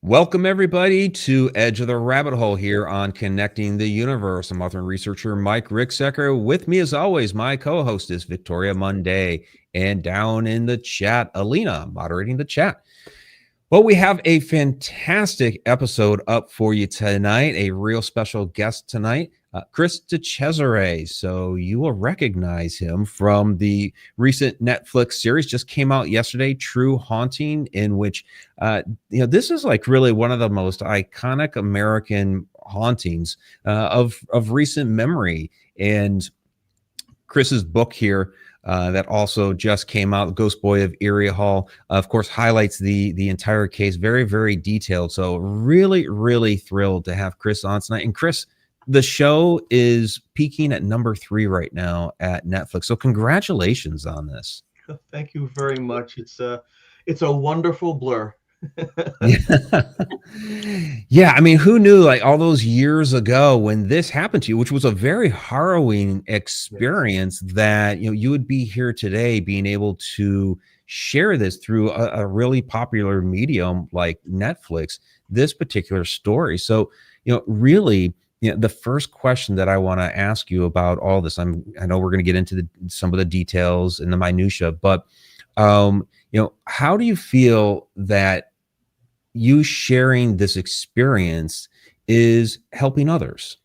Welcome, everybody, to Edge of the Rabbit Hole here on Connecting the Universe. I'm author and researcher Mike Ricksecker. With me, as always, my co-host is Victoria Mundae. And down in the chat, Alina, moderating the chat. Well, we have a fantastic episode up for you tonight. A real special guest tonight, Chris DiCesare. So you will recognize him from the recent Netflix series, just came out yesterday, True Haunting, in which, this is like really one of the most iconic American hauntings of recent memory. And Chris's book here, that also just came out, Ghost Boy of Erie Hall, of course, highlights the entire case, very, very detailed. So really, really thrilled to have Chris on tonight. And Chris, the show is peaking at #3 right now at Netflix. So congratulations on this. Thank you very much. It's a wonderful blur. Yeah. Yeah, I mean, who knew, like, all those years ago when this happened to you, which was a very harrowing experience, that you would be here today being able to share this through a really popular medium like Netflix, this particular story. So, really, the first question that I want to ask you about all this, I know we're going to get into some of the details and the minutia, but how do you feel that you sharing this experience is helping others?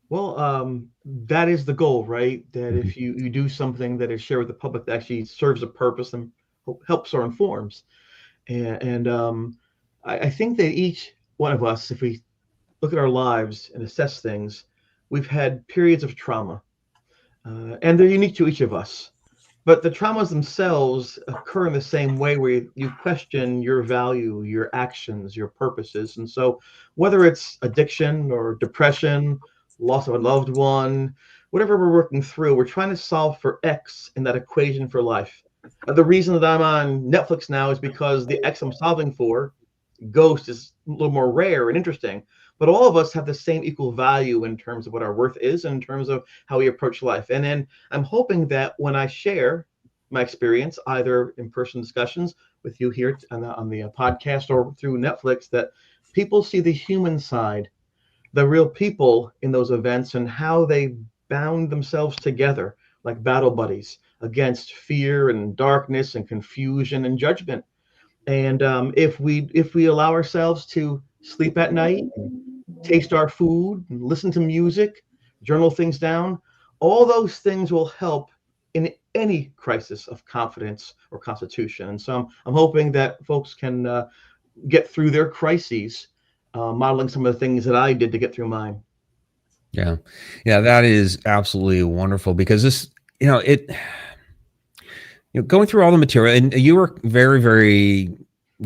Well, that is the goal, right? That Mhm. if you do something that is shared with the public that actually serves a purpose and helps or informs. And I think that each one of us, if we look at our lives and assess things, we've had periods of trauma, and they're unique to each of us. But the traumas themselves occur in the same way, where you question your value, your actions, your purposes. And so, whether it's addiction or depression, loss of a loved one, whatever we're working through, we're trying to solve for X in that equation for life. The reason that I'm on Netflix now is because the X I'm solving for, Ghost, is a little more rare and interesting. But all of us have the same equal value in terms of what our worth is, and in terms of how we approach life. And then I'm hoping that when I share my experience, either in person discussions with you here on the podcast or through Netflix, that people see the human side, the real people in those events, and how they bound themselves together like battle buddies against fear and darkness and confusion and judgment. And if we allow ourselves to sleep at night, taste our food, and listen to music, journal things down, all those things will help in any crisis of confidence or constitution. And so I'm hoping that folks can get through their crises, modeling some of the things that I did to get through mine. Yeah. Yeah, that is absolutely wonderful, because this, going through all the material, and you were very, very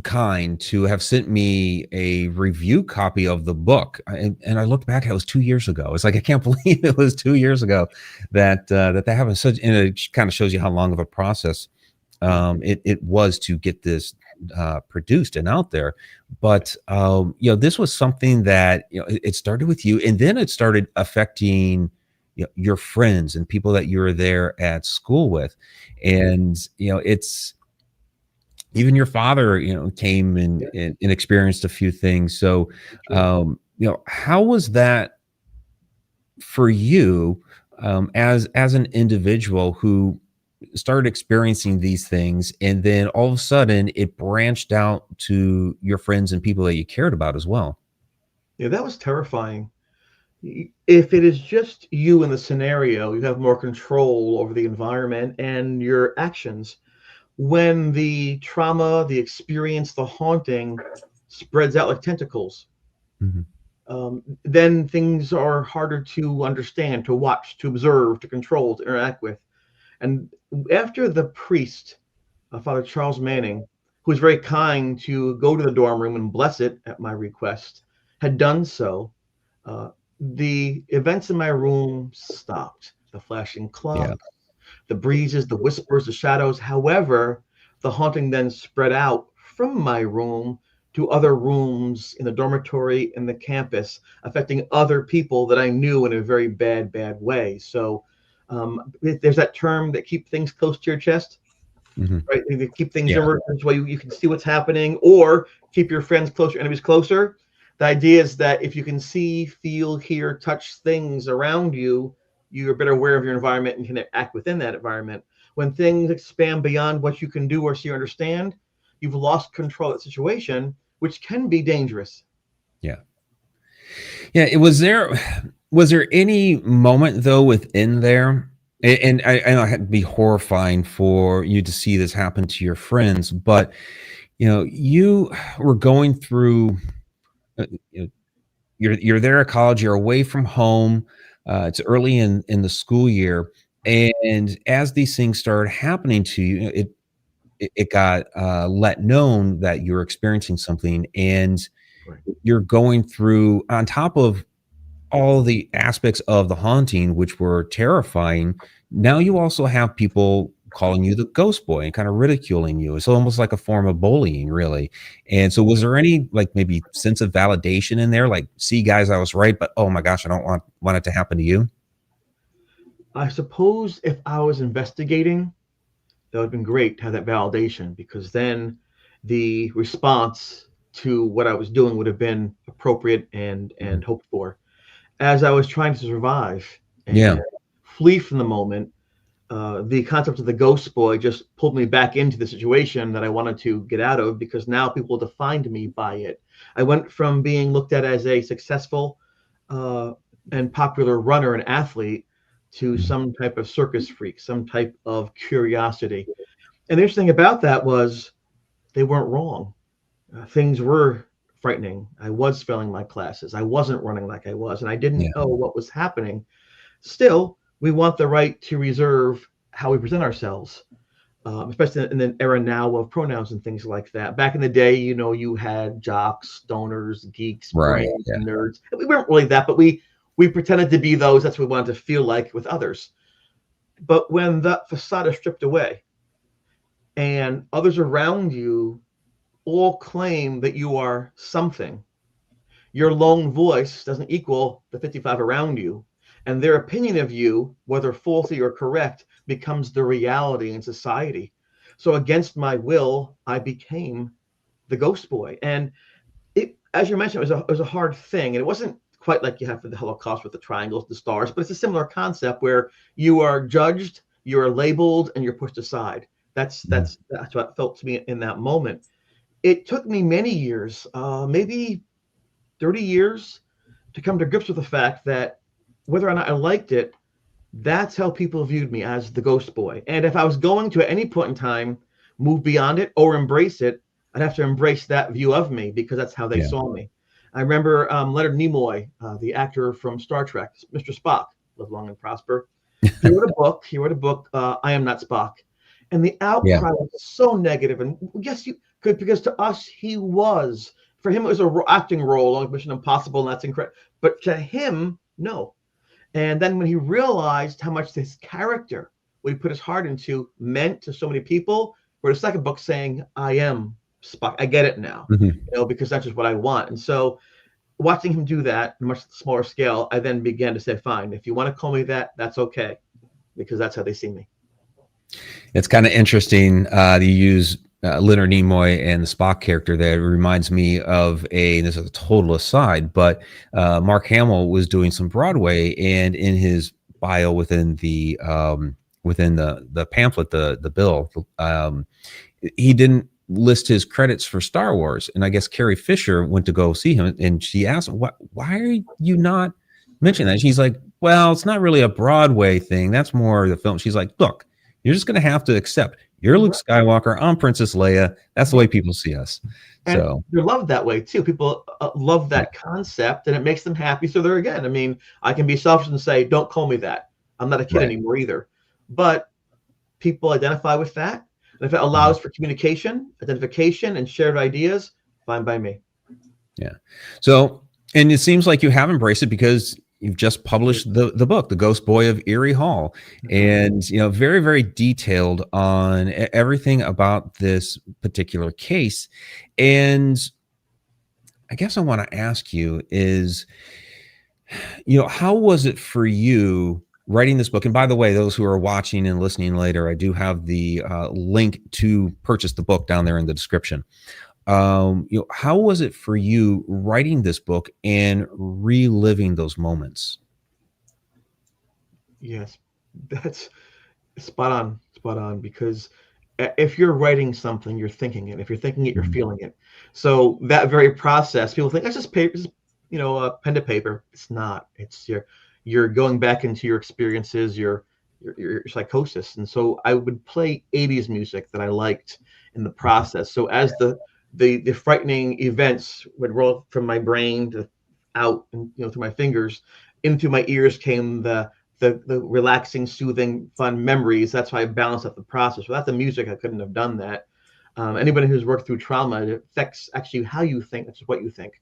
kind to have sent me a review copy of the book, and I looked back, it was 2 years ago. It's like, I can't believe it was 2 years ago that that they haven't such, and it kind of shows you how long of a process it was to get this produced and out there. But this was something that it started with you, and then it started affecting your friends and people that you were there at school with. And it's even your father came and experienced a few things. So how was that for you, as an individual who started experiencing these things, and then all of a sudden it branched out to your friends and people that you cared about as well? Yeah, that was terrifying. If it is just you in the scenario, you have more control over the environment and your actions. When the trauma, the experience, the haunting spreads out like tentacles, Mhm. then things are harder to understand, to watch, to observe, to control, to interact with. And after the priest, Father Charles Manning, who was very kind to go to the dorm room and bless it at my request, had done so, uh, the events in my room stopped. The flashing clock, Yeah. the breezes, the whispers, the shadows. However, the haunting then spread out from my room to other rooms in the dormitory and the campus, affecting other people that I knew in a very bad, bad way. So there's that term that keep things close to your chest. right? They keep things Yeah. immersed so you can see what's happening, or keep your friends closer, enemies closer. The idea is that if you can see, feel, hear, touch things around you, you're better aware of your environment and can act within that environment. When things expand beyond what you can do or see or understand, you've lost control of the situation, which can be dangerous. Yeah. Yeah. Was there any moment though within there? And I know it had to be horrifying for you to see this happen to your friends, but you were going through, you know, you're there at college, you're away from home, it's early in the school year, and as these things started happening to you, it got let known that you're experiencing something, and Right. you're going through, on top of all the aspects of the haunting, which were terrifying. Now you also have people calling you the ghost boy and kind of ridiculing you. It's almost like a form of bullying, really. And so, was there any like maybe sense of validation in there? Like, see, guys, I was right, but oh my gosh, I don't want it to happen to you. I suppose if I was investigating, that would have been great to have that validation, because then the response to what I was doing would have been appropriate and Mhm. hoped for. As I was trying to survive Yeah, and flee from the moment, the concept of the ghost boy just pulled me back into the situation that I wanted to get out of, because now people defined me by it. I went from being looked at as a successful uh, and popular runner and athlete to mhm. some type of circus freak, some type of curiosity. And the interesting thing about that was they weren't wrong. Things were frightening. I was failing my classes. I wasn't running like I was, and I Yeah, didn't know what was happening. Still, we want the right to reserve how we present ourselves, especially in the era now of pronouns and things like that. Back in the day, you had jocks, stoners, geeks, right. brains, Yeah, nerds. We weren't really that, but we pretended to be those. That's what we wanted to feel like with others. But when that facade is stripped away and others around you all claim that you are something, your lone voice doesn't equal the 55 around you. And their opinion of you, whether faulty or correct, becomes the reality in society. So, against my will, I became the ghost boy. And as you mentioned, it was a hard thing. And it wasn't quite like you have for the Holocaust with the triangles, the stars, but it's a similar concept where you are judged, you are labeled, and you're pushed aside. That's mhm. that's that's what it felt to me in that moment. It took me many years, maybe 30 years, to come to grips with the fact that whether or not I liked it, that's how people viewed me, as the ghost boy. And if I was going to at any point in time move beyond it or embrace it, I'd have to embrace that view of me, because that's how they Yeah, saw me. I remember Leonard Nimoy, the actor from Star Trek, Mr. Spock, live long and prosper. He wrote a book, I Am Not Spock. And the yeah, outcry was so negative. And yes, you could, because to us, he was. For him, it was a acting role like Mission Impossible, and that's incredible. But to him, no. And then when he realized how much this character, what he put his heart into, meant to so many people, wrote a second book saying, I am Spock. I get it now, mhm. because that's just what I want. And so watching him do that on a much smaller scale, I then began to say, fine, if you want to call me that, that's okay, because that's how they see me. It's kind of interesting. You use Leonard Nimoy and the Spock character there. It reminds me of and this is a total aside, but Mark Hamill was doing some Broadway, and in his bio within the pamphlet, the bill, he didn't list his credits for Star Wars. And I guess Carrie Fisher went to go see him, and she asked him, why are you not mentioning that? And she's like, well, it's not really a Broadway thing. That's more the film. She's like, look, you're just going to have to accept you're Luke Right. Skywalker. I'm Princess Leia. That's the way people see us. And So, they're loved that way too. People love yeah, that concept, and it makes them happy. So they're, again, I mean, I can be selfish and say, don't call me that. I'm not a kid right. anymore either. But people identify with that. And if it Mhm. allows for communication, identification, and shared ideas, fine by me. Yeah. So, and it seems like you have embraced it because you've just published the book, The Ghost Boy of Erie Hall, That's right. and very very detailed on everything about this particular case. And I guess I want to ask you is, how was it for you writing this book, and by the way, those who are watching and listening later, I do have the link to purchase the book down there in the description. How was it for you writing this book and reliving those moments? Yes, that's spot on, because if you're writing something, you're thinking it. If you're thinking it, you're Mhm. feeling it. So that very process, people think that's just paper, just, pen to paper. It's not. It's you're going back into your experiences, your psychosis. And so I would play 80s music that I liked in the process. So as the frightening events would roll from my brain to out and through my fingers, into my ears came the relaxing, soothing, fun memories. That's why I balanced out the process. Without the music, I couldn't have done that. Anybody who's worked through trauma, it affects actually how you think, not just what you think.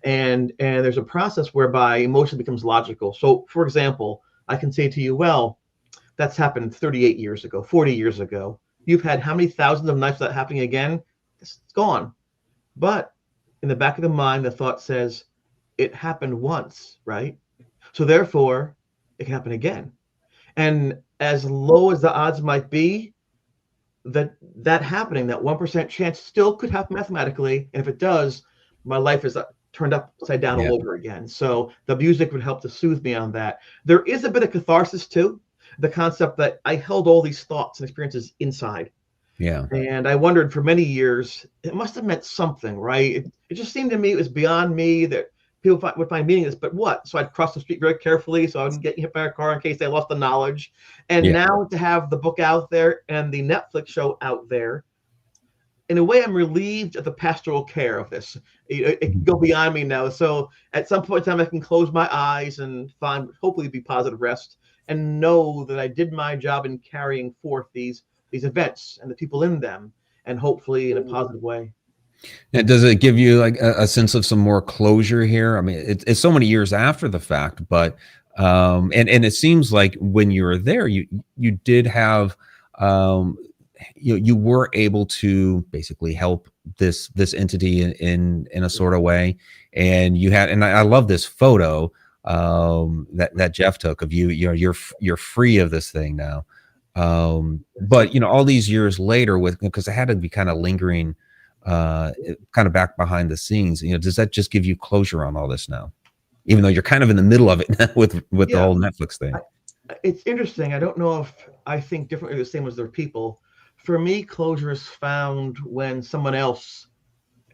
And there's a process whereby emotion becomes logical. So, for example, I can say to you, well, that's happened 38 years ago, 40 years ago. You've had how many thousands of nights of that happening again? It's gone. But in the back of the mind, the thought says, it happened once, right? So therefore, it can happen again. And as low as the odds might be, that happening, that 1% chance still could happen mathematically. And if it does, my life is turned upside down Yeah. all over again. So the music would help to soothe me on that. There is a bit of catharsis too, the concept that I held all these thoughts and experiences inside. Yeah. And I wondered for many years, it must have meant something, right? It just seemed to me it was beyond me, that people would find meaningless, but what? So I'd cross the street very carefully so I wouldn't get hit by a car in case I lost the knowledge. And Yeah. now to have the book out there and the Netflix show out there, in a way, I'm relieved of the pastoral care of this. It can go beyond me now. So at some point in time, I can close my eyes and find, hopefully, be positive rest and know that I did my job in carrying forth these events and the people in them, and hopefully in a positive way. And does it give you like a sense of some more closure here? I mean, it's so many years after the fact, but and it seems like when you were there, you did have you were able to basically help this entity in a sort of way, and you had, and I love this photo that Jeff took of you. You're free of this thing now. But all these years later, with, because it had to be kind of lingering kind of back behind the scenes, does that just give you closure on all this now, even though you're kind of in the middle of it with the Yeah, whole Netflix thing? it's interesting. I don't know if I think differently the same as their people. For me, closure is found when someone else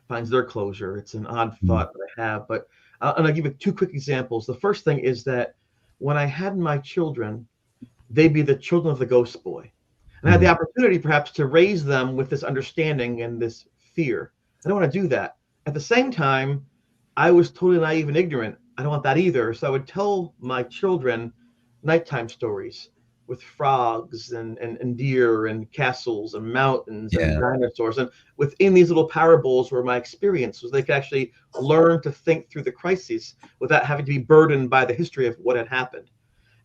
finds their closure. It's an odd Mhm. thought that I have, but and I'll give you two quick examples. The first thing is that when I had my children, they'd be the children of the ghost boy. And I had the Mhm. opportunity perhaps to raise them with this understanding and this fear. I don't want to do that. At the same time, I was totally naive and ignorant. I don't want that either. So I would tell my children nighttime stories with frogs and deer and castles and mountains and Yeah. dinosaurs. And within these little parables were my experiences. They could actually learn to think through the crises without having to be burdened by the history of what had happened.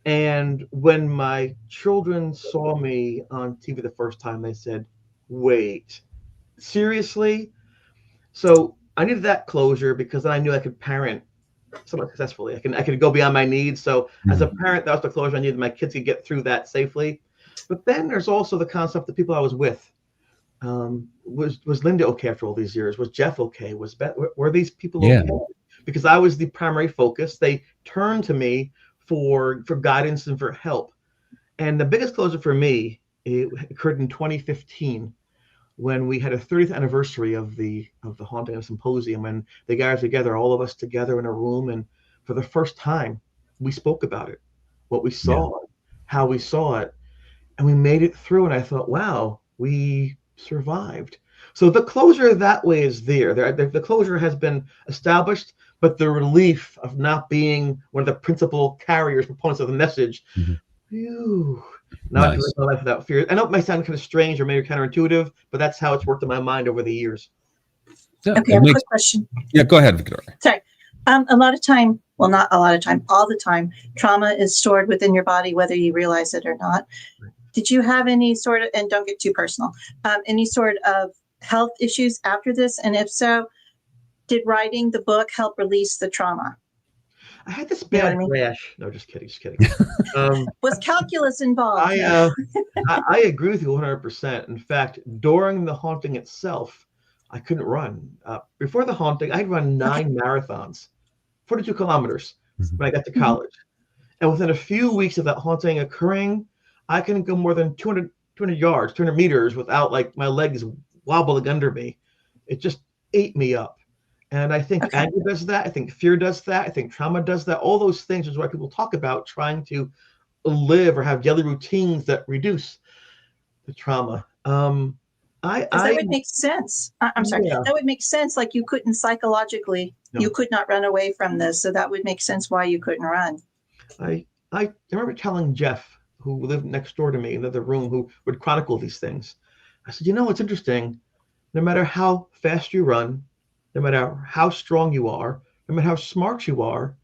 And when my children saw me on TV the first time, they said, wait, seriously? So I needed that closure because then I knew I could parent somewhat successfully. I could go beyond my needs. So as a Mhm. parent, that was the closure I needed. My kids could get through that safely. But then there's also the concept of the people I was with. Was Linda okay after all these years? Was Jeff okay? Was Beth? Were these people Yeah. okay? Because I was the primary focus. They turned to me for guidance and for help. And the biggest closure for me, it occurred in 2015 when we had a 30th anniversary of the haunting of Symposium, and they got us together, all of us together in a room, and for the first time we spoke about it, what we Yeah. saw, how we saw it, and we made it through. And I thought, wow, we survived. So the closure that way is there. The closure has been established, but the relief of not being one of the principal carriers, proponents of the message, Mhm. phew, now I can live Nice. my life without fear. I know it might sound kind of strange or maybe counterintuitive, but that's how it's worked in my mind over the years. Yeah, Okay, I it have a makes. quick question. Yeah, go ahead, Victoria. Sorry. A lot of time, well, not a lot of time, all the time, trauma is stored within your body, whether you realize it or not. Did you have any sort of, and don't get too personal, any sort of health issues after this? And if so, did writing the book help release the trauma? I had this You know what bad I mean? rash. No, just kidding, just kidding. Was calculus involved? I agree with you 100%. In fact, during the haunting itself, I couldn't run. Before the haunting, I'd run 9 marathons, 42 kilometers when I got to college. And within a few weeks of that haunting occurring, I couldn't go more than 200 yards, 200 meters without like my legs wobbling under me. It just ate me up. And I think anger does that. I think fear does that. I think trauma does that. All those things is why people talk about trying to live or have daily routines that reduce the trauma. That would make sense. I'm sorry. Yeah. That would make sense. Like you couldn't psychologically, you could not run away from this. So that would make sense why you couldn't run. I remember telling Jeff, who lived next door to me in the room, who would chronicle these things. I said, what's interesting? No matter how fast you run, no matter how strong you are, no matter how smart you are,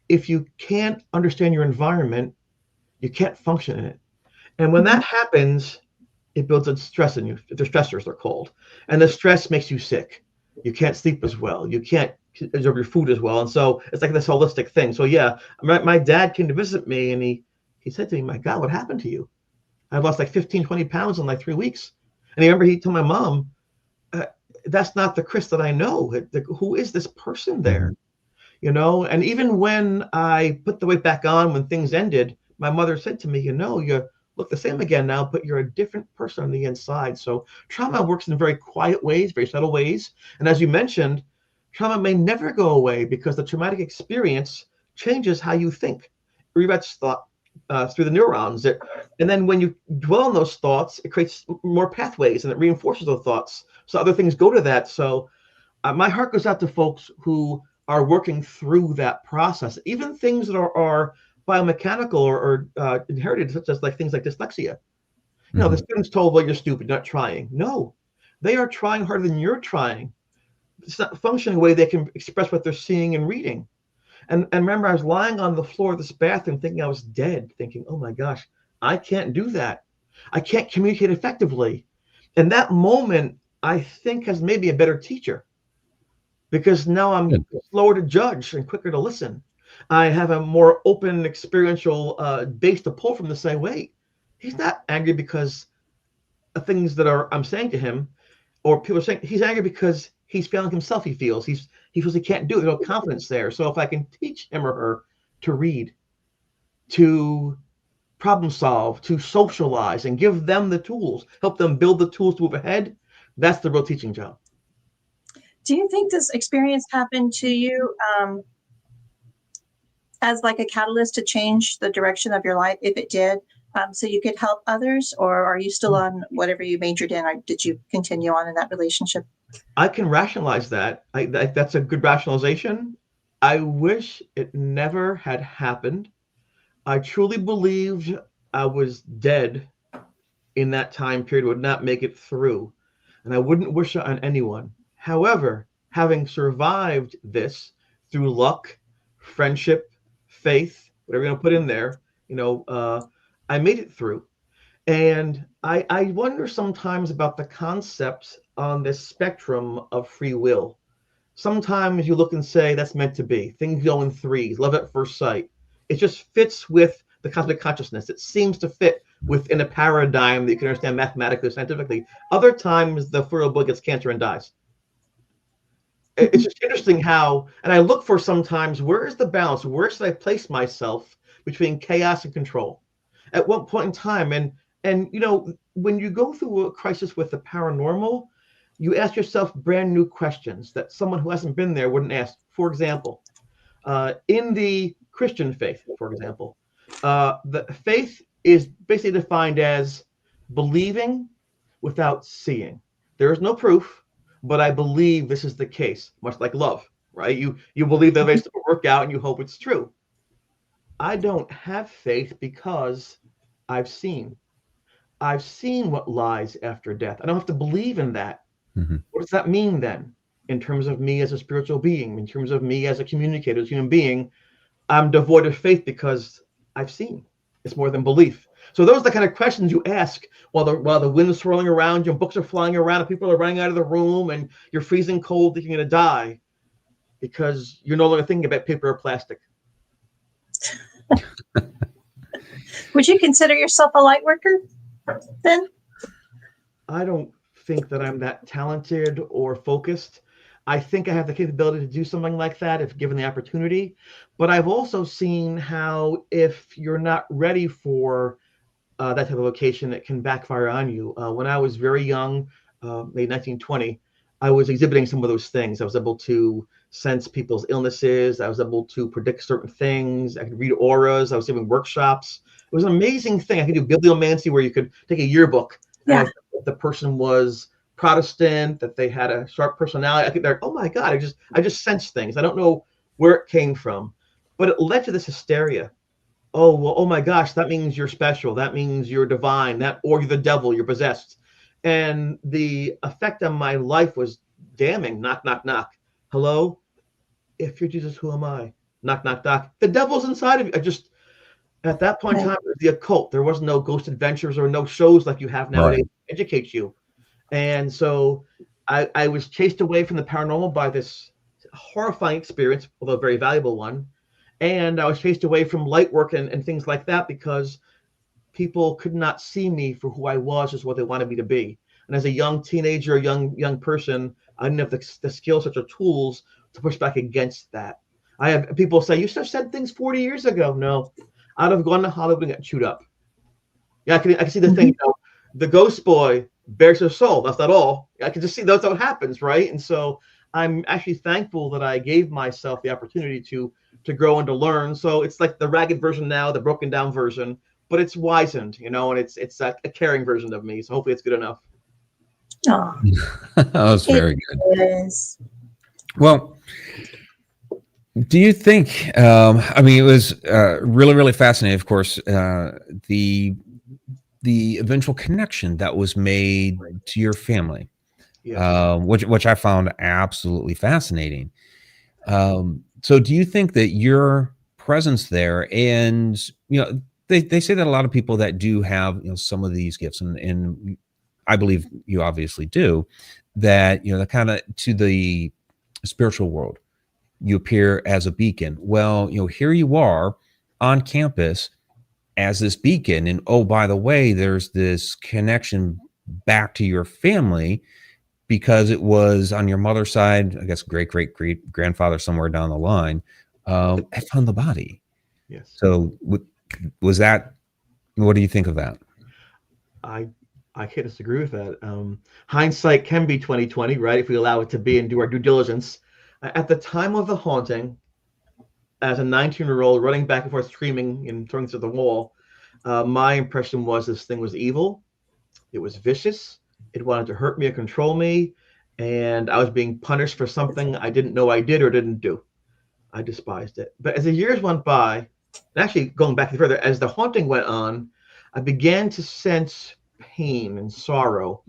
if you can't understand your environment, you can't function in it. And when that happens, it builds a stress in you. The stressors, they're called. And the stress makes you sick. You can't sleep as well. You can't absorb your food as well. And so it's like this holistic thing. So yeah, my dad came to visit me and he said to me, my God, what happened to you? I've lost like 15, 20 pounds in like 3 weeks. And I remember he told my mom, that's not the Chris that I know. Who is this person there? And even when I put the weight back on, when things ended, my mother said to me, you look the same again now, but you're a different person on the inside. So trauma works in very quiet ways, very subtle ways. And as you mentioned, trauma may never go away because the traumatic experience changes how you think. Rewrites thought through the neurons. And then when you dwell on those thoughts, it creates more pathways and it reinforces those thoughts. So other things go to that. So my heart goes out to folks who are working through that process, even things that are biomechanical or inherited, such as like things like dyslexia. The student's told, well, you're stupid, you're not trying. No, they are trying harder than you're trying. It's not functioning a way they can express what they're seeing and reading. And remember, I was lying on the floor of this bathroom thinking I was dead, thinking, oh my gosh, I can't do that. I can't communicate effectively. And that moment, I think, has made me a better teacher because now I'm slower to judge and quicker to listen. I have a more open experiential base to pull from to say, wait, he's not angry because of things that I'm saying to him, or people are saying he's angry because he's feeling himself. He feels he feels he can't do it. There's no confidence there. So if I can teach him or her to read, to problem solve, to socialize, and give them the tools, help them build the tools to move ahead, that's the real teaching job. Do you think this experience happened to you as like a catalyst to change the direction of your life, if it did, so you could help others? Or are you still on whatever you majored in, or did you continue on in that relationship? I can rationalize that. That's a good rationalization. I wish it never had happened. I truly believed I was dead in that time period, would not make it through. And I wouldn't wish it on anyone. However, having survived this through luck, friendship, faith, whatever you're going to put in there, I made it through. And I wonder sometimes about the concepts on this spectrum of free will. Sometimes you look and say, that's meant to be. Things go in threes, love at first sight. It just fits with the cosmic consciousness. It seems to fit within a paradigm that you can understand mathematically, scientifically. Other times, the fruitful boy gets cancer and dies. It's just interesting how, and I look for sometimes, where is the balance? Where should I place myself between chaos and control? At what point in time? And when you go through a crisis with the paranormal, you ask yourself brand new questions that someone who hasn't been there wouldn't ask. For example, in the Christian faith, for example, the faith is basically defined as believing without seeing. There is no proof, but I believe this is the case, much like love, right? You believe that it's will work out and you hope it's true. I don't have faith because I've seen what lies after death. I don't have to believe in that. What does that mean then in terms of me as a spiritual being, in terms of me as a communicator, as a human being? I'm devoid of faith because I've seen. It's more than belief. So those are the kind of questions you ask while the wind is swirling around you and books are flying around and people are running out of the room and you're freezing cold thinking you're going to die because you're no longer thinking about paper or plastic. Would you consider yourself a light worker then? I don't think that I'm that talented or focused. I think I have the capability to do something like that if given the opportunity. But I've also seen how if you're not ready for that type of vocation, it can backfire on you. When I was very young, maybe 1920, I was exhibiting some of those things. I was able to sense people's illnesses. I was able to predict certain things. I could read auras. I was doing workshops. It was an amazing thing. I could do bibliomancy where you could take a yearbook. Yeah. And if the person was Protestant, that they had a sharp personality, I could, they're, oh my God, I just sensed things. I don't know where it came from, but it led to this hysteria. Oh, well, oh my gosh, that means you're special. That means you're divine. That, or you're the devil, you're possessed. And the effect on my life was damning. Knock, knock, knock. Hello? If you're Jesus, who am I? Knock, knock, knock. The devil's inside of you. I just, at that point in time, it was the occult. There was no Ghost Adventures or no shows like you have nowadays to educate you. And so I was chased away from the paranormal by this horrifying experience, although a very valuable one. And I was chased away from light work and things like that because people could not see me for who I was, as what they wanted me to be. And as a young teenager, young person, I didn't have the skill sets or tools to push back against that. I have people say, you should have said things 40 years ago. No, I'd have gone to Hollywood and got chewed up. Yeah, I can see the thing, you know, the ghost boy bears his soul. That's not all. I can just see that's what happens, right? And so I'm actually thankful that I gave myself the opportunity to grow and to learn. So it's like the ragged version now, the broken down version, but it's wizened, you know, and it's a caring version of me. So hopefully it's good enough. Oh, That was very good. yes. Well, do you think, I mean, it was really, really fascinating, of course, the eventual connection that was made to your family, Yeah. which I found absolutely fascinating. So do you think that your presence there, and, you know, they say that a lot of people that do have, you know, some of these gifts, and I believe you obviously do, that, you know, the kind of to the spiritual world, you appear as a beacon. Well, you know, here you are on campus as this beacon. And oh, by the way, there's this connection back to your family because it was on your mother's side, I guess great grandfather somewhere down the line, had found the body. Yes. So was that, what do you think of that? I can't disagree with that. Hindsight can be 20/20, right? If we allow it to be and do our due diligence. At the time of the haunting, as a 19-year-old running back and forth screaming and throwing to the wall, my impression was this thing was evil. It was vicious. It wanted to hurt me or control me. And I was being punished for something I didn't know I did or didn't do. I despised it. But as the years went by, and actually going back further, as the haunting went on, I began to sense pain and sorrow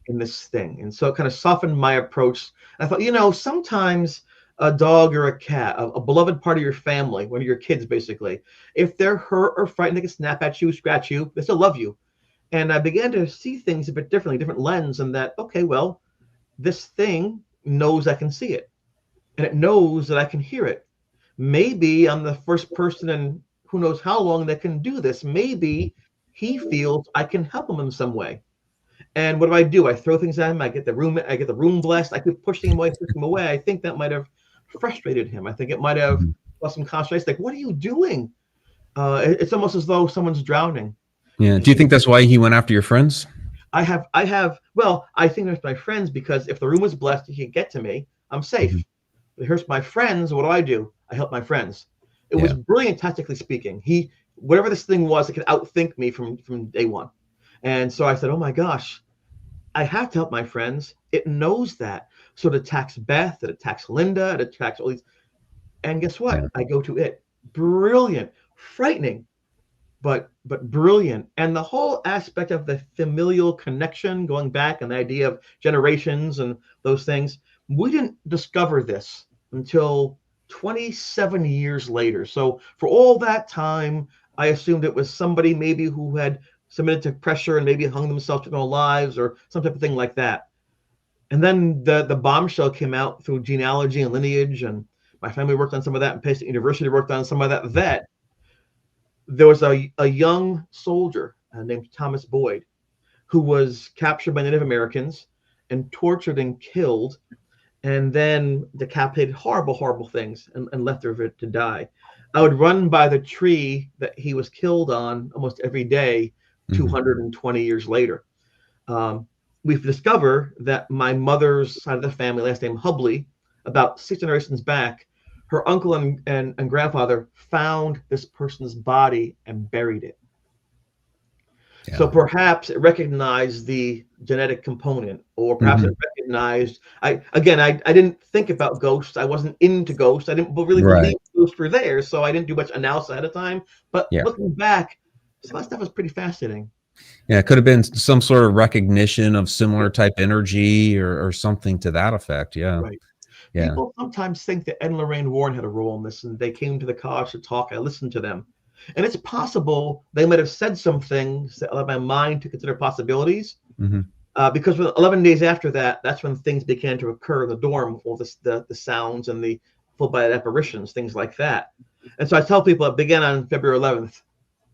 in this thing. And so it kind of softened my approach. I thought, you know, sometimes a dog or a cat, a beloved part of your family, one of your kids basically, if they're hurt or frightened, they can snap at you, scratch you, they still love you. And I began to see things a bit differently, different lens, and that, okay, well, this thing knows I can see it, and it knows that I can hear it. Maybe I'm the first person in who knows how long that can do this. Maybe he feels I can help him in some way. And what do? I throw things at him. I get the room blessed. I could push him away. I think that might have frustrated him. I think it might have lost some concentration. Like, what are you doing? It's almost as though someone's drowning. Yeah. Do you think that's why he went after your friends? Well, I think there's my friends, because if the room was blessed, he could get to me. I'm safe. If it hurts my friends, what do? I help my friends. It was brilliant tactically speaking. Whatever this thing was, it could outthink me from day one. And so I said, oh my gosh, I have to help my friends. It knows that. So it attacks Beth, it attacks Linda, it attacks all these. And guess what? Yeah. I go to it. Brilliant, frightening, but brilliant. And the whole aspect of the familial connection going back, and the idea of generations and those things, we didn't discover this until 27 years later. So for all that time, I assumed it was somebody maybe who had submitted to pressure and maybe hung themselves to their own lives or some type of thing like that. And then the bombshell came out through genealogy and lineage, and my family worked on some of that, and Pace State University worked on some of that. there was a young soldier named Thomas Boyd who was captured by Native Americans and tortured and killed, and then decapitated, horrible, horrible things, and left there to die. I would run by the tree that he was killed on almost every day, 220 years later. We've discovered that my mother's side of the family, last name Hubley, about 6 generations back, her uncle and grandfather found this person's body and buried it. Yeah. So perhaps it recognized the genetic component, or perhaps it recognized. I didn't think about ghosts. I wasn't into ghosts. I didn't really believe ghosts were there, so I didn't do much analysis ahead of time. But looking back, some of that stuff was pretty fascinating. Yeah, it could have been some sort of recognition of similar type energy or something to that effect. Yeah. Right. Yeah. People sometimes think that Ed and Lorraine Warren had a role in this, and they came to the college to talk. I listened to them. And it's possible they might have said some things that allowed my mind to consider possibilities. Because 11 days after that, that's when things began to occur in the dorm, all the sounds and the full-bodied apparitions, things like that. And so I tell people it began on February 11th,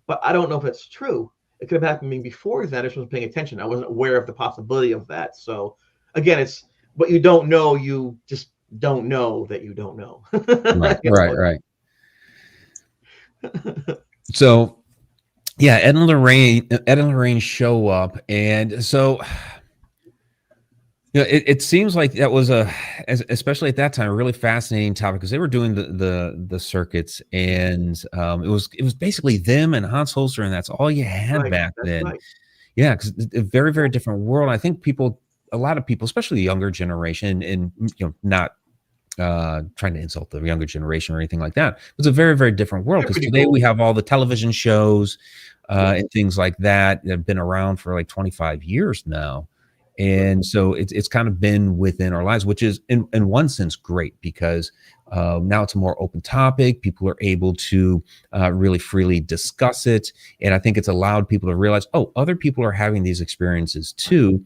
but I don't know if it's true. It could have happened to me before that. I just wasn't paying attention. I wasn't aware of the possibility of that. So again, it's what you don't know. You just don't know that you don't know. Right. So, yeah, Ed and Lorraine show up, and so it seems like that was especially at that time, a really fascinating topic, because they were doing the circuits, and it was basically them and Hans Holzer, and that's all you had back then. Right. Yeah, because a very, very different world. I think a lot of people, especially the younger generation, and not trying to insult the younger generation or anything like that. It's a very, very different world, because today we have all the television shows and things like that have been around for like 25 years now. And so it's kind of been within our lives, which is in one sense great, because now it's a more open topic. People are able to really freely discuss it. And I think it's allowed people to realize, oh, other people are having these experiences too.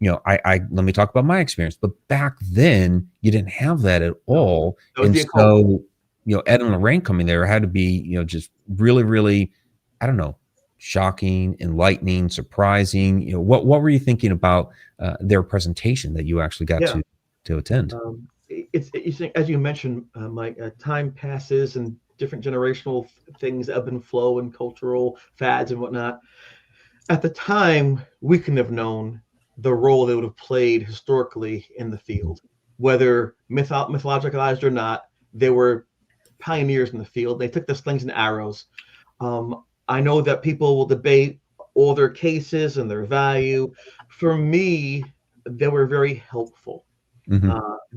I let me talk about my experience, but back then you didn't have that at all. And so, Ed and Lorraine coming there had to be, just really, really, I don't know, shocking, enlightening, surprising. What were you thinking about their presentation that you actually got to attend? It's as you mentioned, Mike, time passes and different generational things ebb and flow, and cultural fads and whatnot. At the time, we couldn't have known the role they would have played historically in the field, whether mythologicalized or not. They were pioneers in the field. They took the slings and arrows. I know that people will debate all their cases and their value. For me, they were very helpful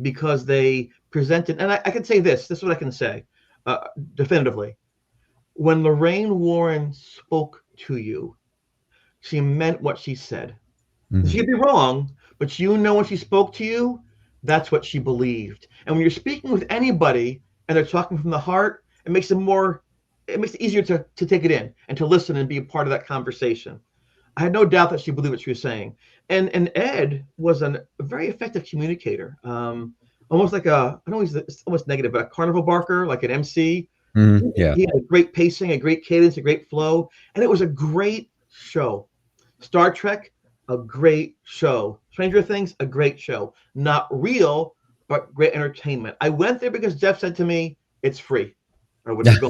because they presented, and I can say this is what I can say definitively. When Lorraine Warren spoke to you, she meant what she said. She could be wrong, but when she spoke to you, that's what she believed. And when you're speaking with anybody and they're talking from the heart, it makes it easier to take it in and to listen and be a part of that conversation. I had no doubt that she believed what she was saying. And Ed was a very effective communicator, almost like I know he's almost negative, but a carnival barker, like an MC. He had a great pacing, a great cadence, a great flow, and it was a great show. Star Trek, a great show. Stranger Things, a great show. Not real, but great entertainment. I went there because Jeff said to me, it's free. Or would you go?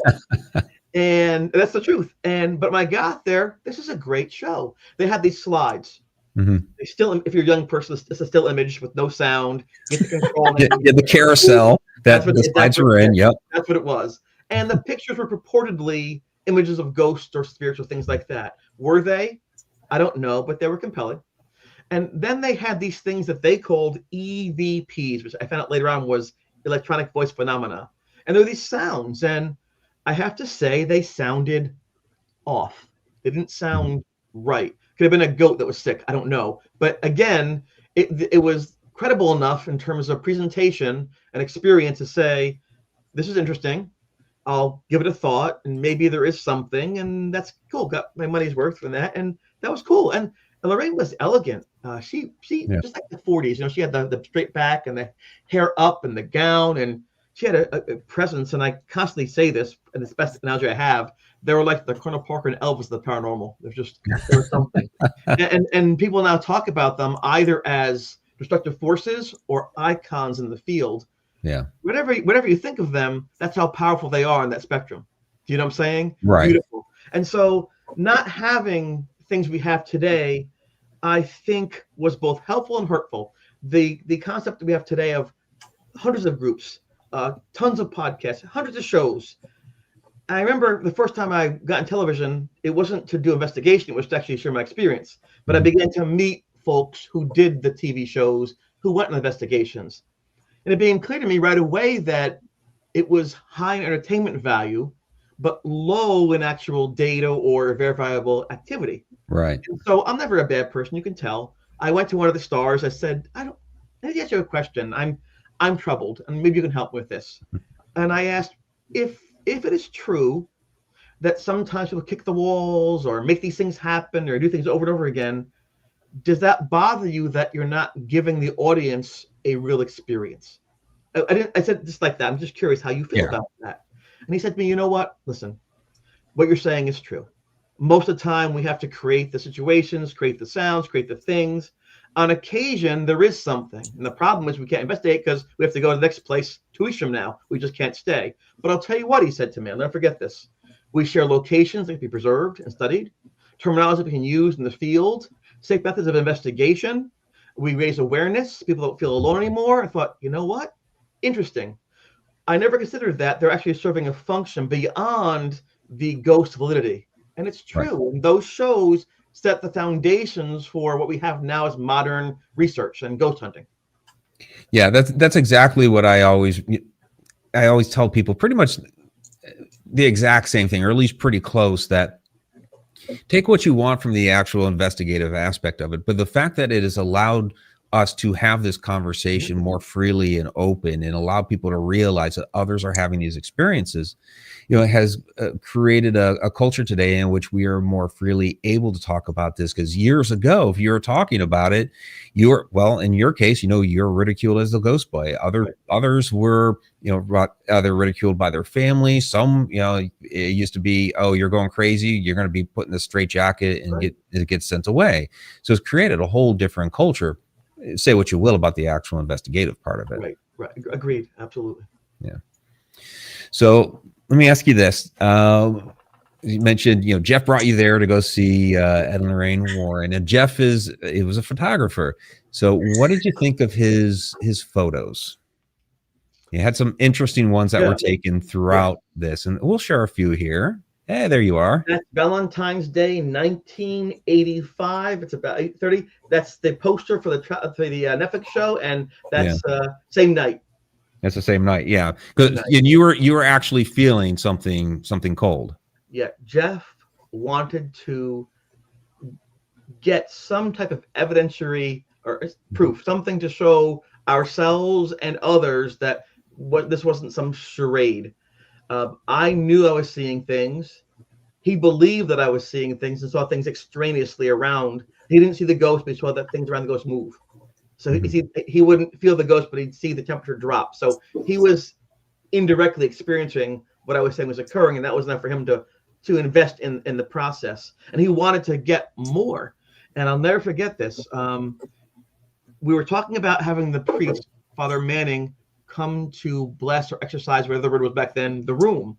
And that's the truth. But when I got there, this is a great show. They had these slides. They still, if you're a young person, it's a still image with no sound. You get to control the carousel that the slides were in. Yep. That's what it was. And the pictures were purportedly images of ghosts or spirits or things like that. Were they? I don't know, but they were compelling. And then they had these things that they called EVPs, which I found out later on was electronic voice phenomena. And there were these sounds, and I have to say they sounded off. They didn't sound right. Could have been a goat that was sick. I don't know. But again, it was credible enough in terms of presentation and experience to say, this is interesting. I'll give it a thought, and maybe there is something, and that's cool. Got my money's worth from that, and that was cool. And Lorraine was elegant. She just like the 40s. She had the straight back and the hair up and the gown, and she had a presence, and I constantly say this, and it's the best analogy I have. They were like the Colonel Parker and Elvis of the paranormal. There was something, and people now talk about them either as destructive forces or icons in the field. Yeah. Whatever you think of them, that's how powerful they are in that spectrum. Do you know what I'm saying? Right. Beautiful. And so, not having things we have today, I think, was both helpful and hurtful. The concept that we have today of hundreds of groups, tons of podcasts, hundreds of shows. I remember the first time I got in television, it wasn't to do investigation, it was to actually share my experience. But I began to meet folks who did the TV shows, who went on investigations. And it became clear to me right away that it was high in entertainment value, but low in actual data or verifiable activity. Right. And so I'm never a bad person, you can tell. I went to one of the stars. I said, let me ask you a question. I'm troubled, and maybe you can help with this. And I asked, if it is true that sometimes people kick the walls or make these things happen or do things over and over again, does that bother you that you're not giving the audience a real experience? I said just like that. I'm just curious how you feel about that. And he said to me, you know what? Listen, what you're saying is true. Most of the time we have to create the situations, create the sounds, create the things. On occasion, there is something. And the problem is we can't investigate because we have to go to the next place 2 weeks from now. We just can't stay. But I'll tell you what he said to me. I'll never forget this. We share locations that can be preserved and studied, terminology we can use in the field, safe methods of investigation. We raise awareness. People don't feel alone anymore. I thought, you know what? Interesting. I never considered that they're actually serving a function beyond the ghost validity. And it's true. Right. And those shows set the foundations for what we have now as modern research and ghost hunting. Yeah, that's exactly what I always tell people, pretty much the exact same thing, or at least pretty close, that take what you want from the actual investigative aspect of it, but the fact that it has allowed us to have this conversation more freely and open and allow people to realize that others are having these experiences, it has created a culture today in which we are more freely able to talk about this. Because years ago, if you were talking about it, in your case, you're ridiculed as the ghost boy. Others were, either ridiculed by their family. Some, it used to be, oh, you're going crazy. You're going to be put in the straitjacket and get sent away. So it's created a whole different culture. Say what you will about the actual investigative part of it. Right. Agreed. Absolutely. Yeah. So let me ask you this. You mentioned, Jeff brought you there to go see Ed and Lorraine Warren, and Jeff was a photographer. So what did you think of his photos? He had some interesting ones that were taken throughout this, and we'll share a few here. Hey, there you are. That's Valentine's Day, 1985. It's about 8:30. That's the poster for the Netflix show, and that's same night. That's the same night, yeah. And you were actually feeling something cold. Yeah, Jeff wanted to get some type of evidentiary or proof, something to show ourselves and others that this wasn't some charade. I knew I was seeing things. He believed that I was seeing things and saw things extraneously around. He didn't see the ghost, but he saw that things around the ghost move. So he wouldn't feel the ghost, but he'd see the temperature drop. So he was indirectly experiencing what I was saying was occurring, and that was enough for him to invest in the process. And he wanted to get more. And I'll never forget this. We were talking about having the priest, Father Manning, come to bless or exercise, whatever the word was back then, the room.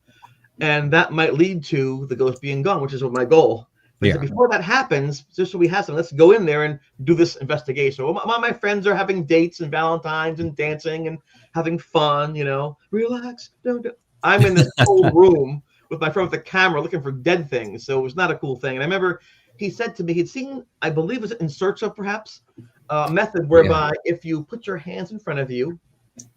And that might lead to the ghost being gone, which is my goal. But so before that happens, just so we have some, let's go in there and do this investigation. So my friends are having dates and Valentine's and dancing and having fun, relax. Don't. I'm in this cold room with my friend with the camera looking for dead things. So it was not a cool thing. And I remember he said to me, he'd seen, I believe it was in search of perhaps a method whereby if you put your hands in front of you,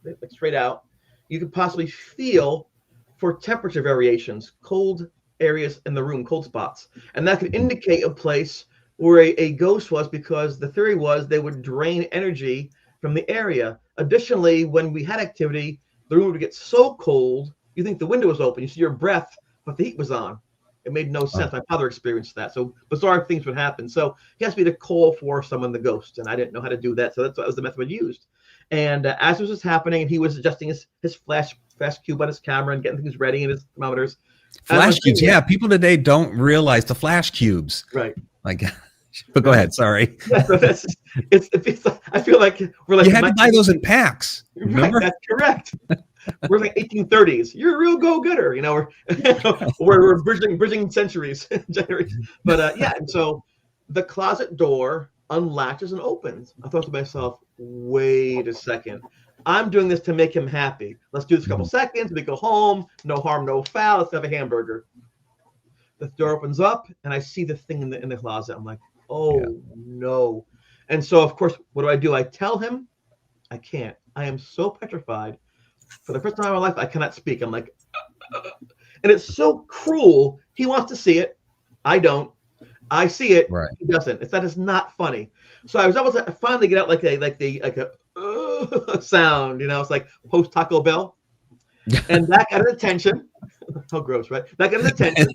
like straight out, you could possibly feel for temperature variations, cold areas in the room, cold spots. And that could indicate a place where a ghost was, because the theory was they would drain energy from the area. Additionally, when we had activity, the room would get so cold, you think the window was open, you see your breath, but the heat was on. It made no sense. My father experienced that. So bizarre things would happen. So he asked me to call for someone, the ghost, and I didn't know how to do that. So that was the method I used. And as this was happening, and he was adjusting his flash cube on his camera and getting things ready and his thermometers. Flash cubes, yeah. People today don't realize the flash cubes. Right. Like, but go ahead. Sorry. Yeah, so it's I feel like we're like you had to buy those in packs. Remember? Right, that's correct. We're like 1830s. You're a real go-getter, you know. We're bridging centuries, generations. But yeah, and so the closet door unlatches and opens. I thought to myself, wait a second. I'm doing this to make him happy. Let's do this a couple seconds. We go home. No harm, no foul. Let's have a hamburger. The door opens up, and I see the thing in the closet. I'm like, oh no. And so, of course, what do? I tell him, I can't. I am so petrified. For the first time in my life, I cannot speak. I'm like, and it's so cruel. He wants to see it. I don't. I see it. Right. He doesn't. That is not funny. So I was able to finally get out like a sound. You know, it's like post Taco Bell, and that got his attention. How gross, right? That got his attention.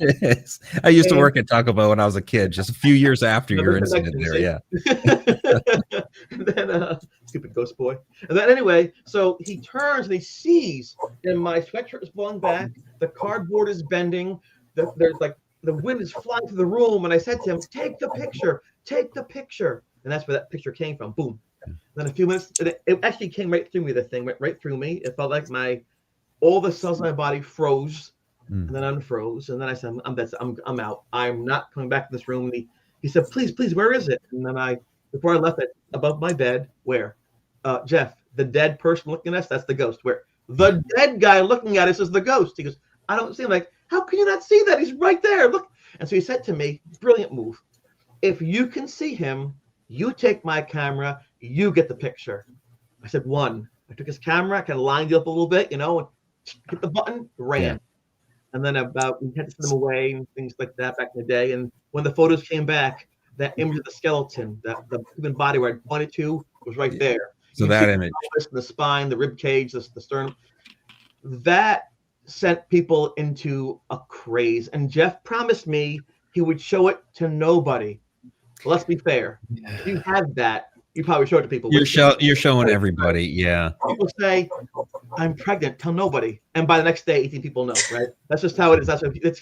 I used to work at Taco Bell when I was a kid, just a few years after your incident there. Yeah. And then stupid ghost boy. And then anyway, so he turns and he sees, and my sweatshirt is blowing back. The cardboard is bending. There's like the wind is flying through the room. And I said to him, "Take the picture. Take the picture." And that's where that picture came from. Boom. And then a few minutes, it actually came right through me. The thing went right through me. It felt like all the cells in my body froze. And then unfroze, and then I said, "I'm out. I'm not coming back to this room." And he said, "Please, where is it?" And then before I left it, above my bed, where, Jeff, the dead person looking at us, that's the ghost. Where the dead guy looking at us is the ghost. He goes, "I don't see him." Like, how can you not see that? He's right there. Look. And so he said to me, brilliant move. If you can see him, you take my camera, you get the picture. I said, one. I took his camera, kind of lined it up a little bit, you know, and hit the button, ran. Yeah. And then we had to send them away and things like that back in the day. And when the photos came back, that image of the skeleton, the human body where I pointed to was right there. So that image, the spine, the rib cage, the sternum, that sent people into a craze. And Jeff promised me he would show it to nobody. Well, let's be fair. If you have that, you probably show it to people. You're showing everybody, yeah. People say, "I'm pregnant," tell nobody, and by the next day, 18 people know. Right? That's just how it is.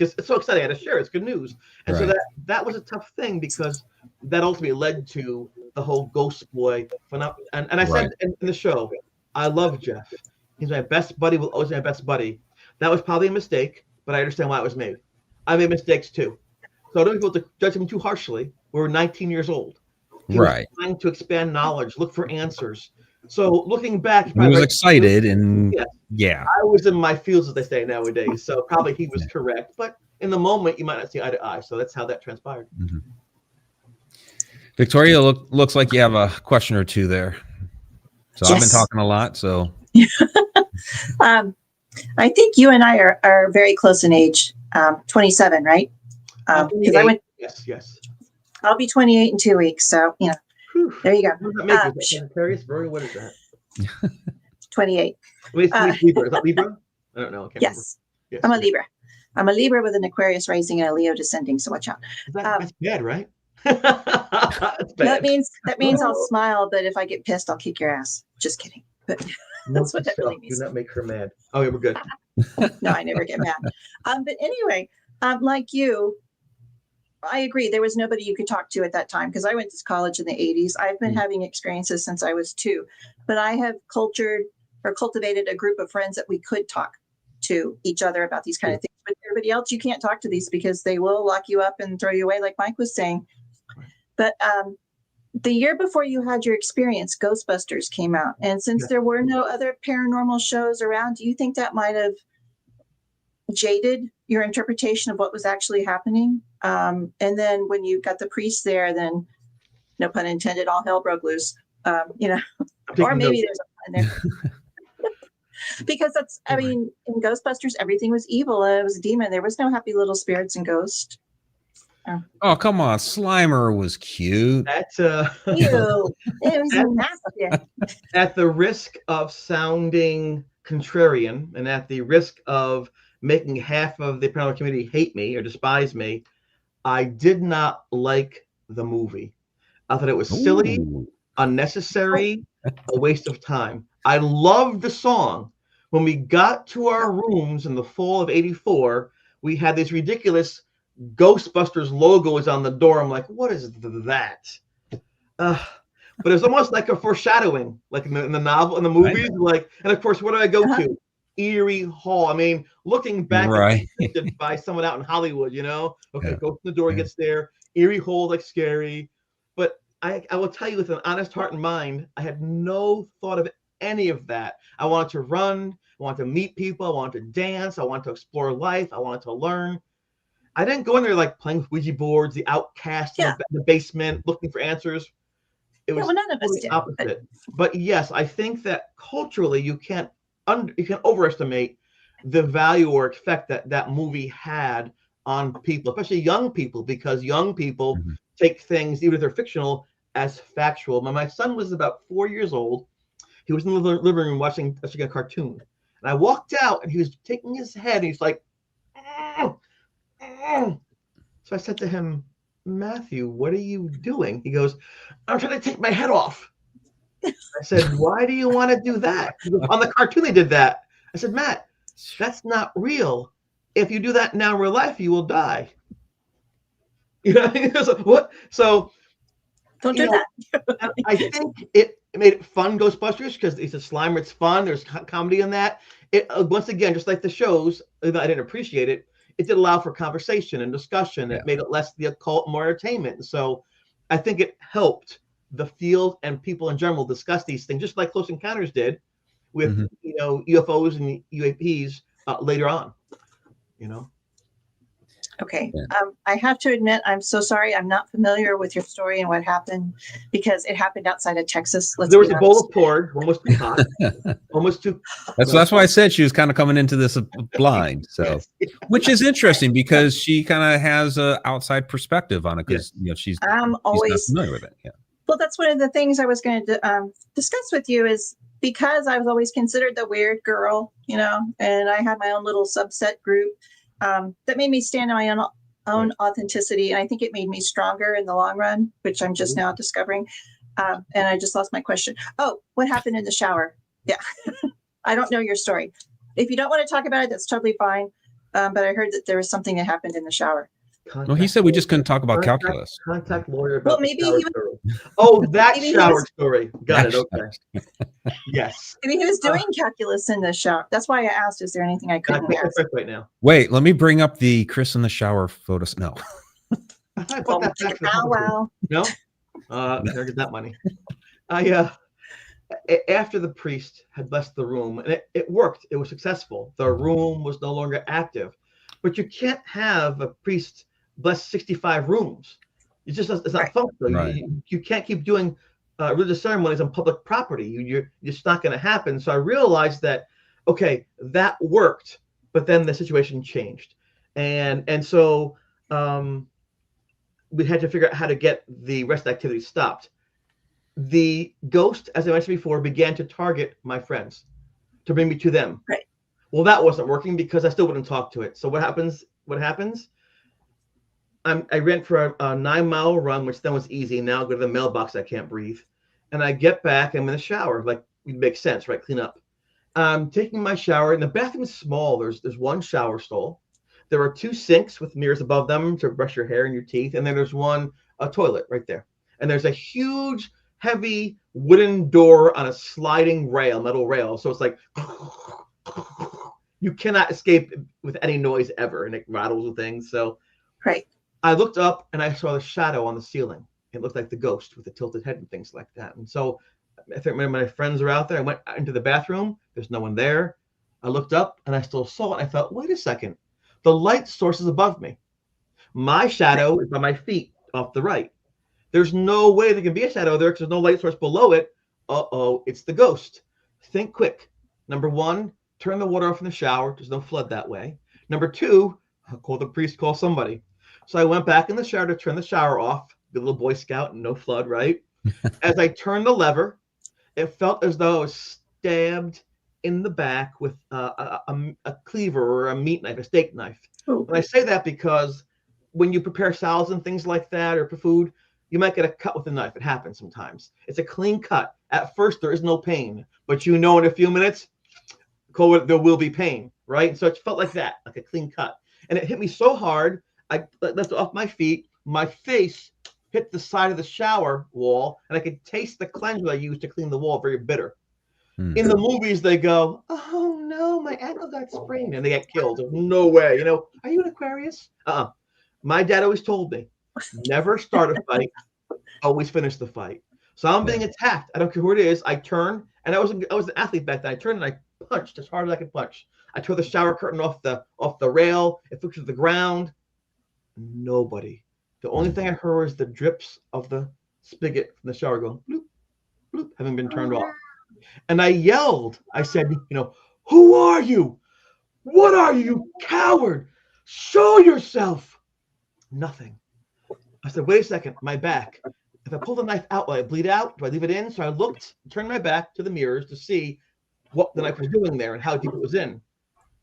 It's so exciting. I had to share. It's good news, and so that was a tough thing because that ultimately led to the whole ghost boy phenomenon. And I said in the show, I love Jeff. He's my best buddy. Will always be my best buddy. That was probably a mistake, but I understand why it was made. I made mistakes too, so I don't want to judge him too harshly. We were 19 years old. He was trying to expand knowledge, look for answers. So looking back, he was excited, and I was in my fields, as they say nowadays. So probably he was correct, but in the moment, you might not see eye to eye. So that's how that transpired. Mm-hmm. Victoria, looks like you have a question or two there. So I've been talking a lot. So I think you and I are very close in age. 27, right? Because I went. Yes. I'll be 28 in 2 weeks. So, you know, there you go. What is that? 28. Wait, Libra. Is that Libra? I don't know. Yes. I'm a Libra. I'm a Libra with an Aquarius rising and a Leo descending. So watch out. That's bad, right? That's bad. That means I'll smile, but if I get pissed, I'll kick your ass. Just kidding. But that's what that really means. Do not make her mad. Oh, yeah, we're good. No, I never get mad. But anyway, like you, I agree. There was nobody you could talk to at that time because I went to college in the 80s. I've been having experiences since I was 2, but I have cultivated a group of friends that we could talk to each other about these kind of things. But everybody else, you can't talk to these because they will lock you up and throw you away, like Mike was saying. But the year before you had your experience, Ghostbusters came out. And since there were no other paranormal shows around, do you think that might have jaded your interpretation of what was actually happening? And then when you got the priest there, then no pun intended, all hell broke loose. You know, or maybe there's a pun there. Because that's, I mean, in Ghostbusters, everything was evil. It was a demon. There was no happy little spirits and ghosts. Oh, come on. Slimer was cute. That's Ew. It was nasty. At the risk of sounding contrarian and at the risk of making half of the paranormal community hate me or despise me, I did not like the movie. I thought it was silly, unnecessary. a waste of time. I loved the song. When we got to our rooms in the fall of '84, we had this ridiculous Ghostbusters logos on the door. I'm like, what is that? But it's almost like a foreshadowing, like in the novel, in the movies. Like, and of course, where do I go to? Erie Hall. I mean, looking back, Right. it's by someone out in Hollywood, you know? Okay, Yeah. go to the door, Yeah. gets there. Erie Hall, like scary. But I will tell you with an honest heart and mind, I had no thought of any of that. I wanted to run. I wanted to meet people. I wanted to dance. I wanted to explore life. I wanted to learn. I didn't go in there like playing with Ouija boards, the outcast in the basement, looking for answers. It was well, none of us totally did. opposite. But yes, I think that culturally you can overestimate the value or effect that that movie had on people, especially young people, because young people take things, even if they're fictional, as factual. My son was about 4 years old. He was in the living room watching a cartoon. And I walked out and he was taking his head and he's like, "Mm, mm." So I said to him, Matthew, what are you doing? He goes, I'm trying to take my head off. I said, why do you want to do that? He goes, on the cartoon, they did that. I said, Matt, that's not real. If you do that now in real life, you will die. You know, so, what? So, don't do that. I think it made it fun, Ghostbusters, because it's a Slimer. It's fun. There's comedy in that. It once again, just like the shows, I didn't appreciate it. It did allow for conversation and discussion. It made it less the occult, more entertainment. So I think it helped the field and people in general discuss these things, just like Close Encounters did with UFOs and UAPs later on. You know. Okay. I have to admit, I'm so sorry. I'm not familiar with your story and what happened because it happened outside of Texas. There was a bowl of porridge, almost too hot, almost too. That's why I said she was kind of coming into this blind. So, which is interesting because she kind of has a outside perspective on it because she's always not familiar with it. Yeah. Well, that's one of the things I was going to discuss with you is because I was always considered the weird girl, and I had my own little subset group. That made me stand on my own authenticity. And I think it made me stronger in the long run, which I'm just now discovering. And I just lost my question. Oh, what happened in the shower? Yeah. I don't know your story. If you don't want to talk about it, that's totally fine. But I heard that there was something that happened in the shower. No, he said we just couldn't talk about calculus. Contact lawyer about maybe the shower story. Oh, that shower story. Got it. Okay. Yes. Maybe he was doing calculus in the shower. That's why I asked, is there anything I couldn't ask? Right now. Wait, let me bring up the Chris in the shower photos. No. Wow. No? There get that money. After the priest had blessed the room, and it worked. It was successful. The room was no longer active. But you can't have a priest bless 65 rooms. It's not functional. Right. You can't keep doing religious ceremonies on public property. You're just not going to happen. So I realized that, okay, that worked, but then the situation changed. And so we had to figure out how to get the rest of the activity stopped. The ghost, as I mentioned before, began to target my friends to bring me to them. Right. Well, that wasn't working because I still wouldn't talk to it. So what happens? I ran for a 9-mile run, which then was easy. Now I go to the mailbox. I can't breathe. And I get back. I'm in the shower. Like, it makes sense, right? Clean up. I'm taking my shower, and the bathroom is small. There's one shower stall. There are 2 sinks with mirrors above them to brush your hair and your teeth. And then there's a toilet right there. And there's a huge, heavy wooden door on a sliding rail, metal rail. So it's like... You cannot escape with any noise ever, and it rattles and things. So right. I looked up and I saw the shadow on the ceiling. It looked like the ghost with the tilted head and things like that. And so I think my friends are out there. I went into the bathroom. There's no one there. I looked up and I still saw it. I thought, wait a second. The light source is above me. My shadow is by my feet off the right. There's no way there can be a shadow there because there's no light source below it. Uh-oh, it's the ghost. Think quick. Number 1, turn the water off in the shower. There's no flood that way. Number 2, call the priest, call somebody. So I went back in the shower to turn the shower off. The little Boy Scout, no flood, right? As I turned the lever, it felt as though I was stabbed in the back with a cleaver or a meat knife, a steak knife. And I say that because when you prepare salads and things like that or for food, you might get a cut with a knife. It happens sometimes. It's a clean cut. At first, there is no pain, but in a few minutes, there will be pain, right? So it felt like that, like a clean cut. And it hit me so hard, I lifted off my feet. My face hit the side of the shower wall, and I could taste the cleanser I used to clean the wall, very bitter. In the movies, they go, oh no, my ankle got sprained, and they get killed. There's no way. Are you an Aquarius? My dad always told me, never start a fight, always finish the fight. So I'm being attacked. I don't care who it is. I turn, and I was an athlete back then. I turned and I punched as hard as I could punch. I tore the shower curtain off the rail. It flew to the ground. Nobody. The only thing I heard was the drips of the spigot from the shower going bloop, bloop, having been turned off. And I yelled. I said, who are you? What are you, coward? Show yourself. Nothing. I said, wait a second, my back. If I pull the knife out, will I bleed out? Do I leave it in? So I looked, turned my back to the mirrors to see what the knife was doing there and how deep it was in.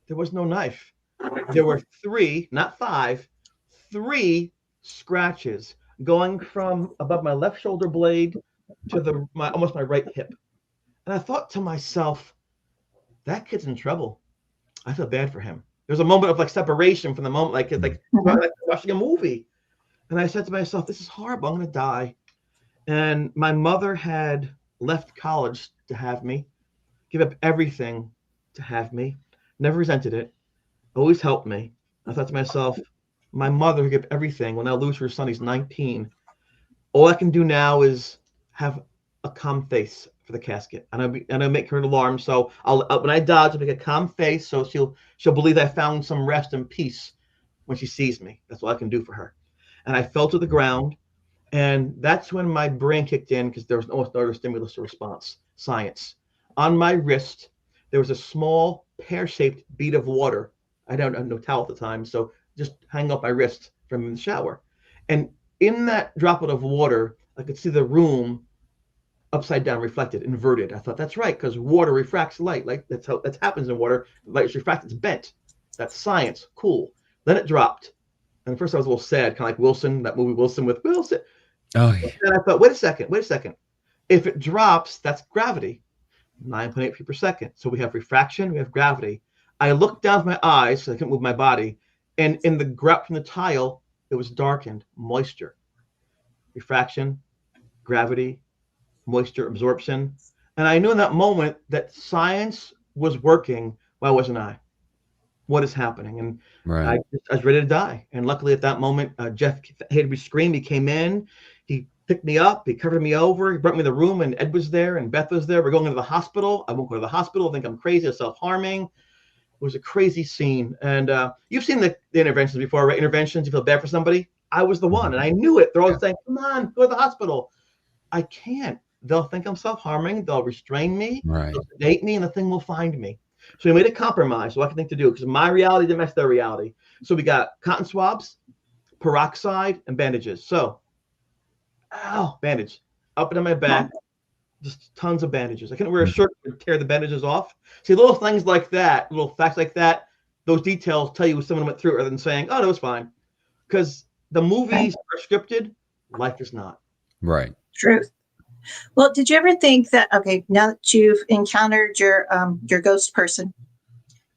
There was no knife. There were 3, not 5, 3 scratches going from above my left shoulder blade to almost my right hip. And I thought to myself, that kid's in trouble. I feel bad for him. There's a moment of separation from the moment, like watching a movie. And I said to myself, this is horrible. I'm going to die. And my mother had left college to have me, give up everything to have me, never resented it, always helped me. I thought to myself, my mother who gave everything will now lose her son. He's 19. All I can do now is have a calm face for the casket, and I make her an alarm. So when I die, I'll make a calm face, so she'll believe I found some rest and peace when she sees me. That's all I can do for her. And I fell to the ground, and that's when my brain kicked in, because there was almost no other stimulus or response. Science. On my wrist, there was a small pear-shaped bead of water. I don't have no towel at the time, so just hang up my wrist from the shower. And in that droplet of water, I could see the room upside down, reflected, inverted. I thought, that's right, because water refracts light. Like that happens in water. Light is refracted, it's bent. That's science. Cool. Then it dropped. And at first I was a little sad, kind of like Wilson, that movie Wilson with Wilson. Oh, yeah. And I thought, wait a second. If it drops, that's gravity, 9.8 feet per second. So we have refraction, we have gravity. I looked down with my eyes, so I couldn't move my body, and in the grout from the tile, it was darkened, moisture. Refraction, gravity, moisture absorption. And I knew in that moment that science was working. Why wasn't I? What is happening? And Right. I was ready to die. And luckily at that moment, Jeff heard me scream. He came in, he picked me up, he covered me over, he brought me in the room, and Ed was there and Beth was there. We're going into the hospital. I won't go to the hospital. I think I'm crazy or self-harming. It was a crazy scene. And you've seen the interventions before, right? Interventions, you feel bad for somebody. I was the one, and I knew it. They're all saying, come on, go to the hospital. I can't. They'll think I'm self-harming. They'll restrain me. Right. They'll sedate me, and the thing will find me. So we made a compromise. What I think to do, because my reality didn't match their reality. So we got cotton swabs, peroxide, and bandages. So, bandage up and on my back, just tons of bandages. I couldn't wear a shirt to tear the bandages off. See, little things like that, little facts like that, those details tell you what someone went through, rather than saying, "Oh, that was fine," because the movies are scripted. Life is not. Right. Truth. Well, did you ever think that, okay, now that you've encountered your ghost person,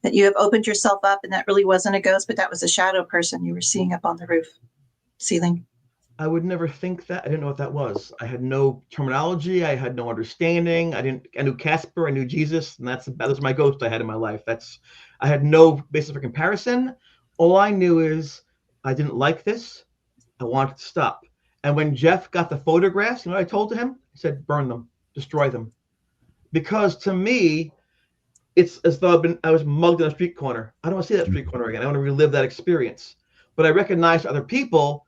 that you have opened yourself up and that really wasn't a ghost, but that was a shadow person you were seeing up on the roof ceiling? I would never think that. I didn't know what that was. I had no terminology. I had no understanding. I knew Casper. I knew Jesus, and that was my ghost I had in my life. I had no basis for comparison. All I knew is I didn't like this. I wanted to stop. And when Jeff got the photographs, you know what I told him? I said, burn them, destroy them. Because to me, it's as though I was mugged in a street corner. I don't want to see that street corner again. I want to relive that experience. But I recognize other people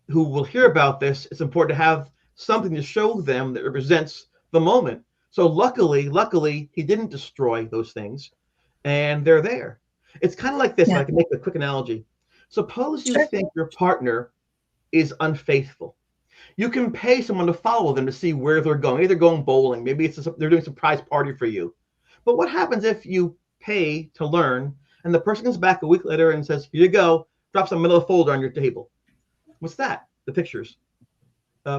who will hear about this. It's important to have something to show them that represents the moment. So luckily, he didn't destroy those things, and they're there. It's kind of like this. Yeah. I can make a quick analogy. Suppose you think your partner is unfaithful. You can pay someone to follow them to see where they're going. Maybe they're going bowling. Maybe they're doing a surprise party for you. But what happens if you pay to learn, and the person comes back a week later and says, here you go, drops a middle folder on your table? What's that? The pictures.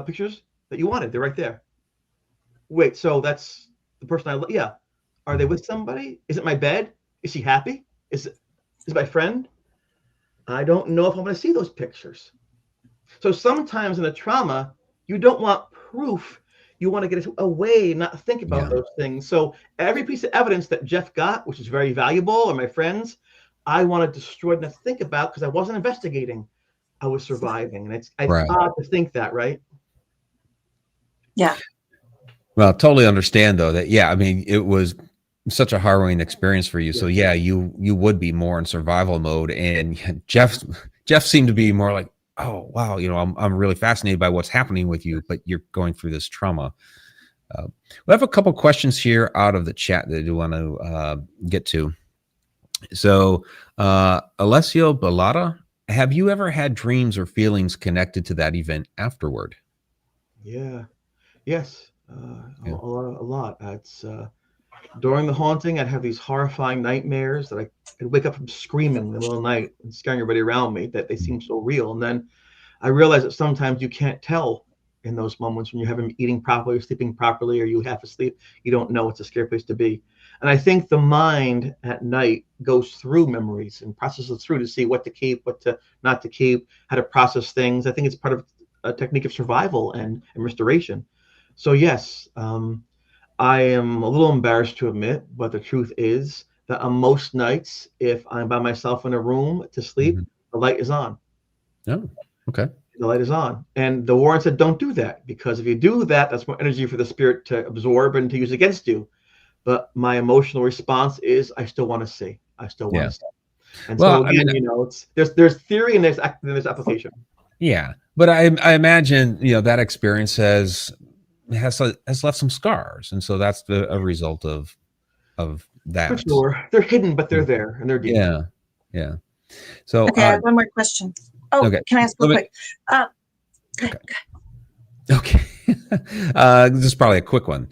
pictures that you wanted. They're right there. Wait, so that's the person I love? Yeah. Are they with somebody? Is it my bed? Is she happy? Is my friend? I don't know if I'm going to see those pictures. So sometimes in a trauma, you don't want proof. You want to get away, not think about those things. So every piece of evidence that Jeff got, which is very valuable, or my friends, I want to destroy and think about because I wasn't investigating. I was surviving. And it's odd to think that, right? Yeah. Well, totally understand though that, I mean, it was such a harrowing experience for you. So you would be more in survival mode. And Jeff seemed to be more like, oh, wow, I'm really fascinated by what's happening with you, but you're going through this trauma. We have a couple questions here out of the chat that I do want to get to. So Alessio Bellata, have you ever had dreams or feelings connected to that event afterward? Yeah. Yes. A lot. It's during the haunting, I'd have these horrifying nightmares that I'd wake up from screaming in the middle of the night and scaring everybody around me that they seem so real. And then I realized that sometimes you can't tell in those moments when you haven't been eating properly or sleeping properly, or you half asleep. You don't know. It's a scary place to be. And I think the mind at night goes through memories and processes through to see what to keep, what to not to keep, how to process things. I think it's part of a technique of survival and restoration. So yes, I am a little embarrassed to admit, but the truth is that on most nights, if I'm by myself in a room to sleep, the light is on. Oh, okay. The light is on. And the Warren said, don't do that, because if you do that, that's more energy for the spirit to absorb and to use against you. But my emotional response is, I still want to see. I still want to see. And so again, it's there's theory and there's application. Yeah, but I imagine that experience has left some scars, and so that's a result of that. For sure, they're hidden, but they're there and they're deep. Yeah. So okay, I have one more question. Oh, okay. Can I ask real quick? Okay. This is probably a quick one.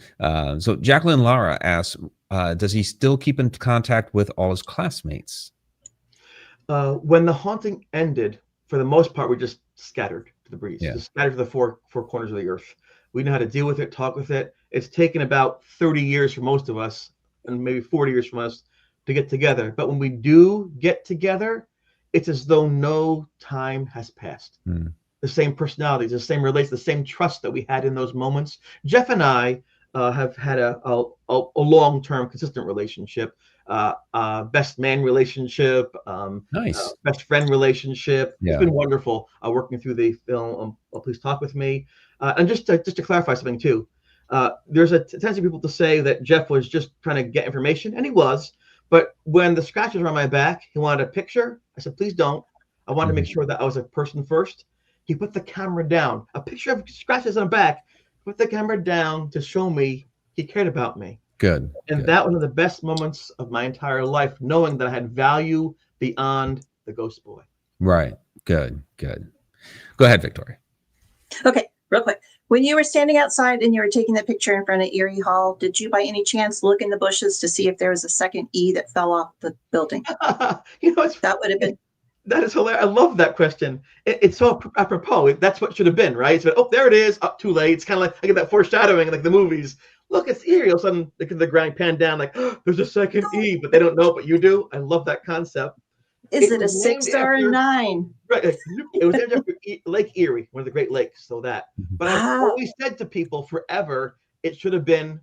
So Jacqueline Lara asks, does he still keep in contact with all his classmates? When the haunting ended, for the most part, we just scattered to the breeze, just scattered to the four corners of the earth. We know how to deal with it, talk with it. It's taken about 30 years for most of us, and maybe 40 years from us, to get together. But when we do get together, it's as though no time has passed. The same personalities, the same relations, the same trust that we had in those moments. Jeff and I have had a long-term, consistent relationship, best man relationship, nice, best friend relationship. It's been wonderful working through the film. Please Talk With Me. And just to clarify something too, there's a tendency of people to say that Jeff was just trying to get information, and he was. But when the scratches were on my back, he wanted a picture. I said, please don't. I wanted to make sure that I was a person first. He put the camera down. A picture of scratches on the back. Put the camera down to show me he cared about me. Good. And that was one of the best moments of my entire life, knowing that I had value beyond the ghost boy. Right. Good. Go ahead, Victoria. Okay, real quick. When you were standing outside and you were taking the picture in front of Erie Hall, did you by any chance look in the bushes to see if there was a second E that fell off the building? That would have been. That is hilarious. I love that question. It's so apropos. That's what should have been, right? So, oh, there it is. Up too late. It's kind of like I get that foreshadowing, like the movies. Look, it's Erie. All of a sudden, the ground pan down, like, oh, there's a second E, but they don't know, but you do. I love that concept. Is it a 6 or a 9? Right. It was named after Lake Erie, one of the Great Lakes. So that. But I've always said to people forever, it should have been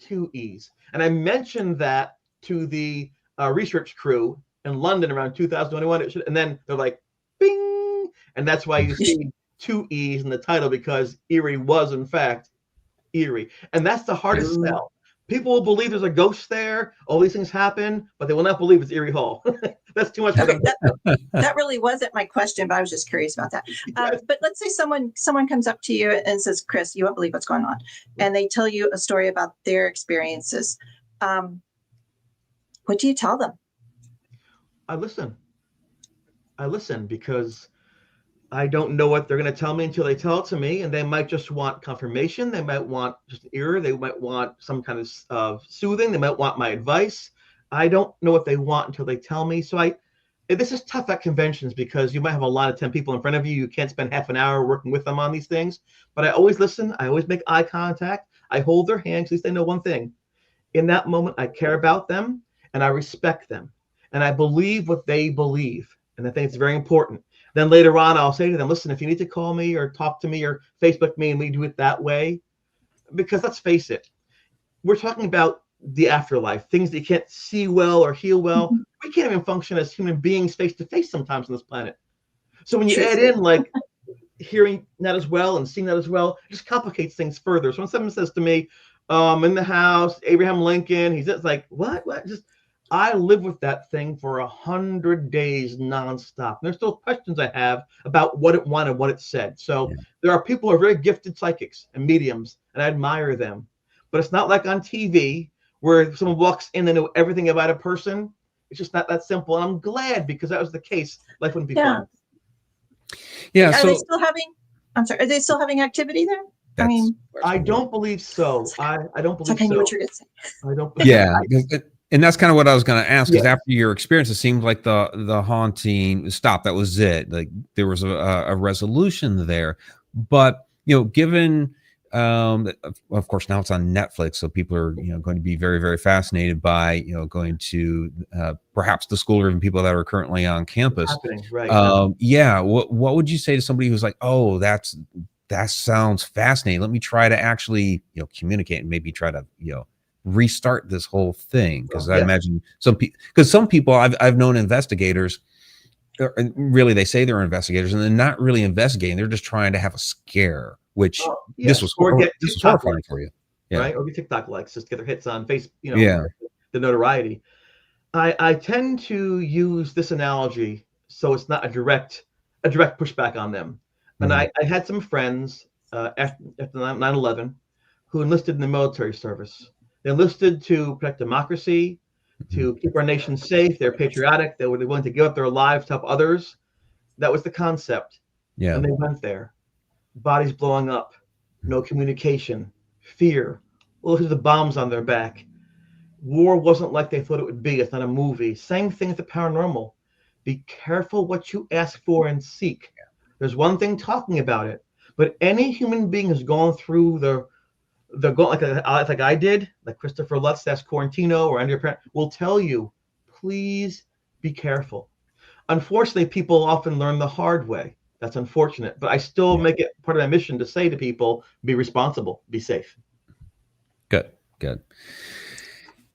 2 E's. And I mentioned that to the research crew in London around 2021. And then they're like, bing. And that's why you see 2 E's in the title, because Erie was, in fact, Erie. And that's the hardest sell. People will believe there's a ghost there. All these things happen, but they will not believe it's Erie Hall. That's too much for them. That really wasn't my question, but I was just curious about that. But let's say someone comes up to you and says, Chris, you won't believe what's going on. And they tell you a story about their experiences. What do you tell them? I listen because I don't know what they're going to tell me until they tell it to me. And they might just want confirmation. They might want just an ear. They might want some kind of soothing. They might want my advice. I don't know what they want until they tell me. So this is tough at conventions because you might have a lot of 10 people in front of you. You can't spend half an hour working with them on these things. But I always listen. I always make eye contact. I hold their hands. At least they know one thing. In that moment, I care about them and I respect them. And I believe what they believe. And I think it's very important. Then later on, I'll say to them, listen, if you need to call me or talk to me or Facebook me and we do it that way, because let's face it, we're talking about the afterlife, things that you can't see well or heal well. We can't even function as human beings face to face sometimes on this planet. So when you add in like hearing that as well and seeing that as well, it just complicates things further. So when someone says to me, in the house, Abraham Lincoln, he's just like, what? Just, I live with that thing for 100 days nonstop. And there's still questions I have about what it wanted, what it said. So there are people who are very gifted psychics and mediums, and I admire them. But it's not like on TV where someone walks in and know everything about a person. It's just not that simple. And I'm glad, because that was the case. Life wouldn't be fun. Yeah. Are So they still having? I'm sorry. Are they still having activity there? I mean, I don't believe so. I don't believe so. I knew what you're gonna say. I don't. Yeah, and that's kind of what I was going to ask. Because after your experience, it seemed like the haunting stopped. That was it. Like there was a resolution there. But given of course now it's on Netflix, so people are going to be very, very fascinated by going to perhaps the school or even people that are currently on campus. Right. What would you say to somebody who's like, oh, that sounds fascinating, let me try to actually communicate and maybe try to restart this whole thing? Because I imagine some people I've known investigators, really they say they're investigators and they're not really investigating, they're just trying to have a scare, which this was horrifying for you, right? Or get TikTok likes just to get their hits on Facebook, the notoriety. I tend to use this analogy so it's not a direct pushback on them. And I had some friends after 9/11 who enlisted in the military service. They enlisted to protect democracy, to keep our nation safe. They're patriotic. They were willing to give up their lives to help others. That was the concept. And they went there. Bodies blowing up, no communication, fear. Look at the bombs on their back. War wasn't like they thought it would be. It's not a movie. Same thing with the paranormal. Be careful what you ask for and seek. There's one thing talking about it, but any human being who's gone through the like I did, like Christopher Lutz, that's Quarantino, or Andrea Parent, will tell you, please be careful. Unfortunately, people often learn the hard way. That's unfortunate, but I still make it part of my mission to say to people, be responsible, be safe. Good.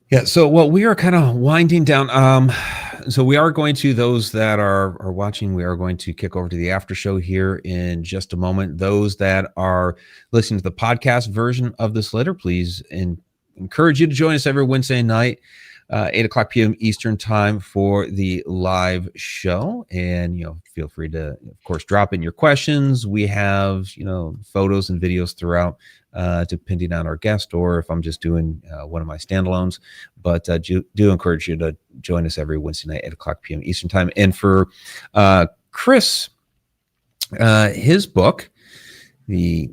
Yeah. So, we are kind of winding down. So we are going to, those that are watching, we are going to kick over to the after show here in just a moment. Those that are listening to the podcast version of this later, please encourage you to join us every Wednesday night, 8:00 p.m. Eastern time for the live show. And, feel free to, of course, drop in your questions. We have, photos and videos throughout, depending on our guest, or if I'm just doing one of my standalones. But do encourage you to join us every Wednesday night, 8:00 p.m. Eastern time. And for Chris, his book, The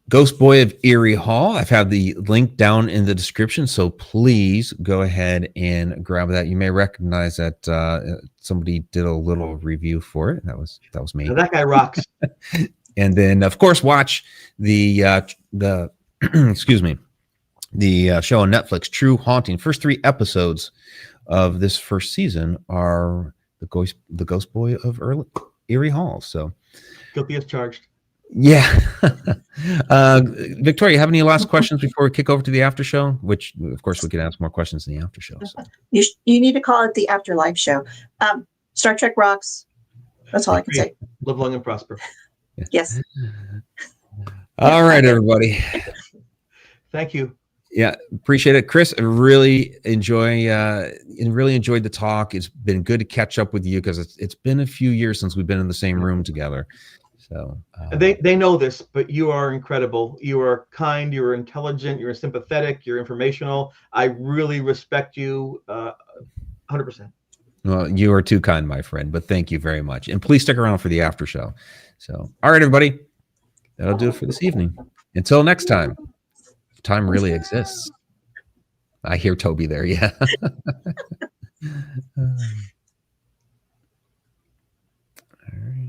Ghost Boy of Erie Hall, I've had the link down in the description, so please go ahead and grab that. You may recognize that somebody did a little review for it. That was me. Now that guy rocks. And then, of course, watch the excuse me, the show on Netflix, True Haunting. First 3 episodes of this first season are the Ghost Boy of Erie Hall. So guilty as charged. Yeah. Victoria, you have any last questions before we kick over to the after show? Which, of course, we can ask more questions in the after show. So. You need to call it the Afterlife Show. Star Trek rocks. That's all I can say. Live long and prosper. Yes. All right, everybody. Thank you. Yeah, appreciate it, Chris. I really enjoyed the talk. It's been good to catch up with you because it's been a few years since we've been in the same room together. So they know this, but you are incredible. You are kind. You are intelligent. You're sympathetic. You're informational. I really respect you 100%. Well, you are too kind, my friend. But thank you very much, and please stick around for the after show. So, all right, everybody, that'll do it for this evening. Until next time, if time really exists. I hear Toby there. Yeah. All right.